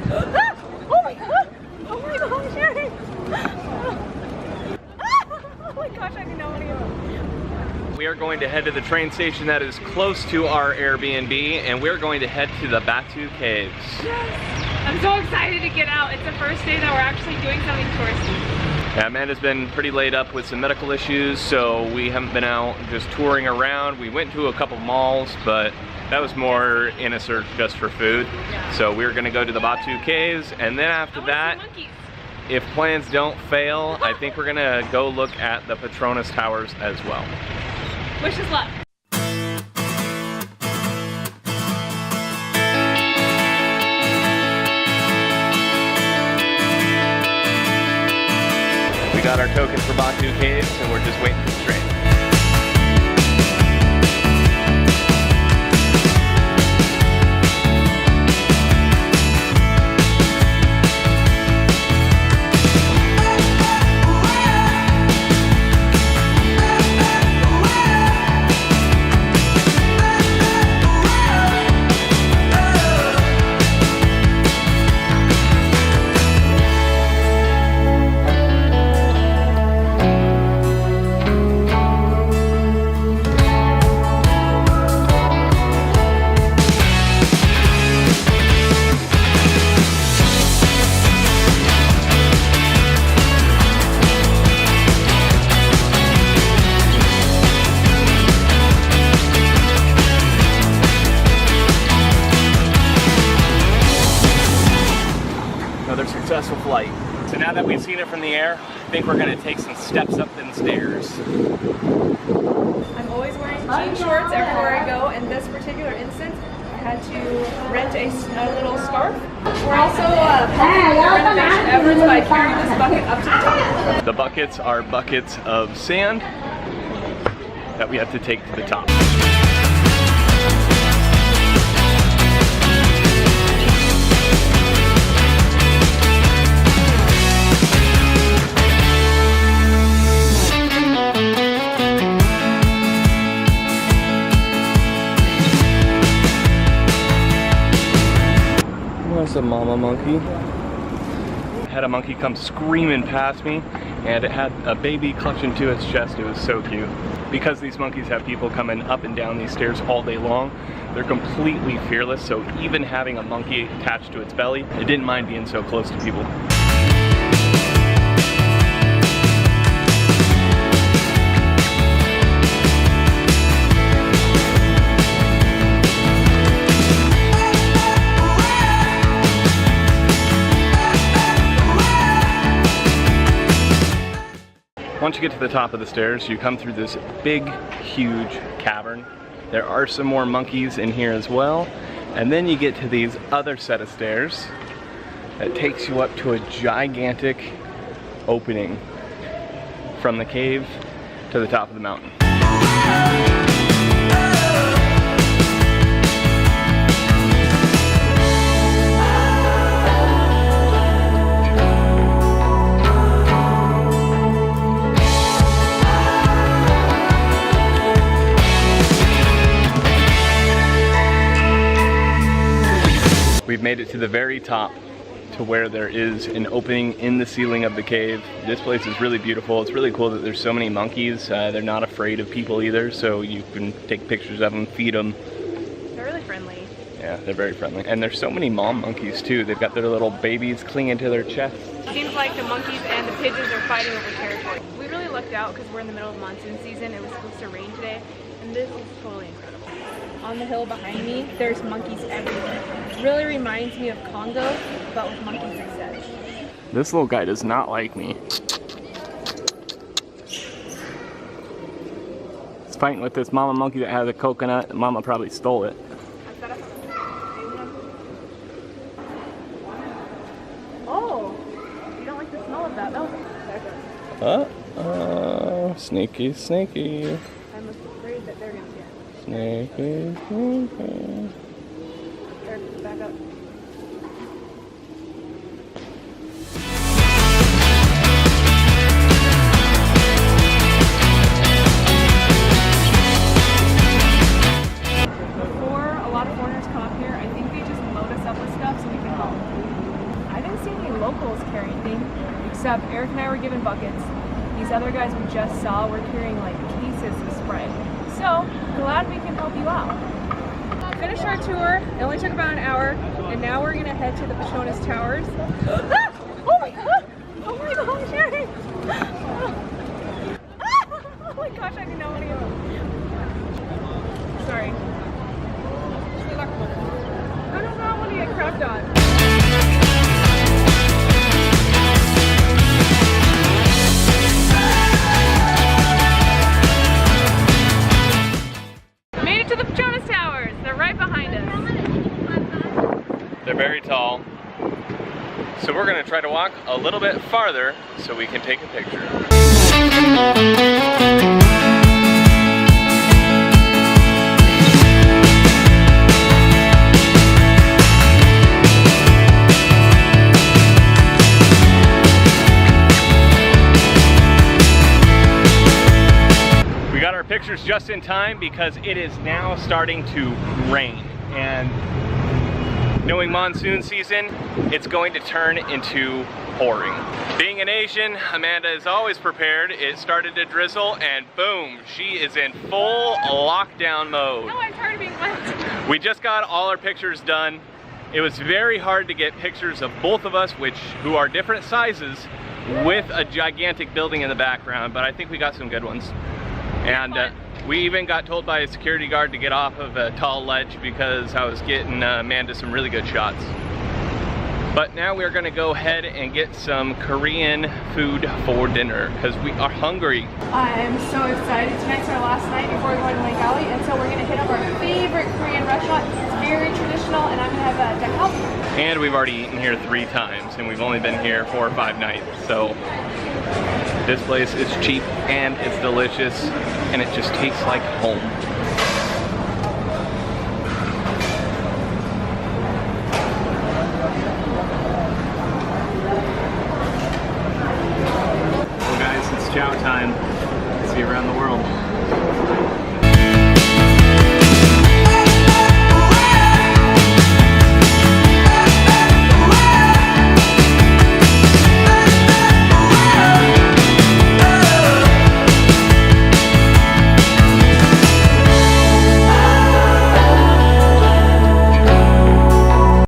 Oh my god! Oh my gosh, Sherry! Oh my gosh, I didn't know any of them. We are going to head to the train station that is close to our Airbnb, and we're going to head to the Batu Caves. Yes! I'm so excited to get out. It's the first day that we're actually doing something touristy. Yeah, Amanda's been pretty laid up with some medical issues, so we haven't been out just touring around. We went to a couple malls, but that was more in a search just for food. Yeah. So we're gonna go to the Batu Caves, and then after that, if plans don't fail, I think we're gonna go look at the Petronas Towers as well. Wish us luck. We got our tokens for Batu Caves, and we're just waiting for the train. Another successful flight. So now that we've seen it from the air, I think we're gonna take some steps up them stairs. I'm always wearing jean shorts everywhere I go. In this particular instance, I had to rent a little scarf. We're also helping with the renovation efforts by carrying this bucket up to the top. The buckets are buckets of sand that we have to take to the top. A mama monkey. I had a monkey come screaming past me, and it had a baby clutching to its chest. It was so cute. Because these monkeys have people coming up and down these stairs all day long, they're completely fearless, so even having a monkey attached to its belly, it didn't mind being so close to people. Once you get to the top of the stairs, you come through this big, huge cavern. There are some more monkeys in here as well. And then you get to these other set of stairs that takes you up to a gigantic opening from the cave to the top of the mountain. We've made it to the very top, to where there is an opening in the ceiling of the cave. This place is really beautiful. It's really cool that there's so many monkeys. They're not afraid of people either, so you can take pictures of them, feed them. They're really friendly. Yeah, they're very friendly. And there's so many mom monkeys too. They've got their little babies clinging to their chests. It seems like the monkeys and the pigeons are fighting over territory. We really lucked out because we're in the middle of monsoon season. It was supposed to rain today, and this is totally incredible. On the hill behind me, there's monkeys everywhere. It really reminds me of Congo, but with monkeys instead. This little guy does not like me. He's fighting with this mama monkey that has a coconut. Mama probably stole it. Oh, you don't like the smell of that milk? Uh-oh, sneaky, sneaky. I'm afraid that they're gonna get Sneaky, sneaky. There, back up. Before a lot of foreigners come up here, I think they just load us up with stuff so we can help. locals carry anything, except Eric and I were given buckets. These other guys we just saw were carrying like cases of Sprite. So, glad we can help you out. Finished our tour. It only took about an hour, and now we're gonna head to the Petronas Towers. Ah! Oh my god! Oh my gosh, Eric! Oh my gosh, I didn't know any of them. Sorry. I don't know, I want to get crapped on. Made it to the Petronas Towers. They're right behind us. They're very tall. So we're gonna try to walk a little bit farther so we can take a picture. We got our pictures just in time because it is now starting to rain, and knowing monsoon season, it's going to turn into pouring. Being an Asian, Amanda is always prepared. It started to drizzle and boom, she is in full lockdown mode. No, I'm tired of being wet. We just got all our pictures done. It was very hard to get pictures of both of us, who are different sizes, with a gigantic building in the background, but I think we got some good ones. And we even got told by a security guard to get off of a tall ledge because I was getting Amanda some really good shots. But now we're gonna go ahead and get some Korean food for dinner because we are hungry. I'm so excited. Tonight's our last night before we go to Lake Alley, and so we're gonna hit up our favorite Korean restaurant. It's very traditional, and I'm gonna have a deck out. And we've already eaten here 3 times, and we've only been here 4 or 5 nights. So this place is cheap and it's delicious, and it just tastes like home. Well guys, it's chow time. See you around the world.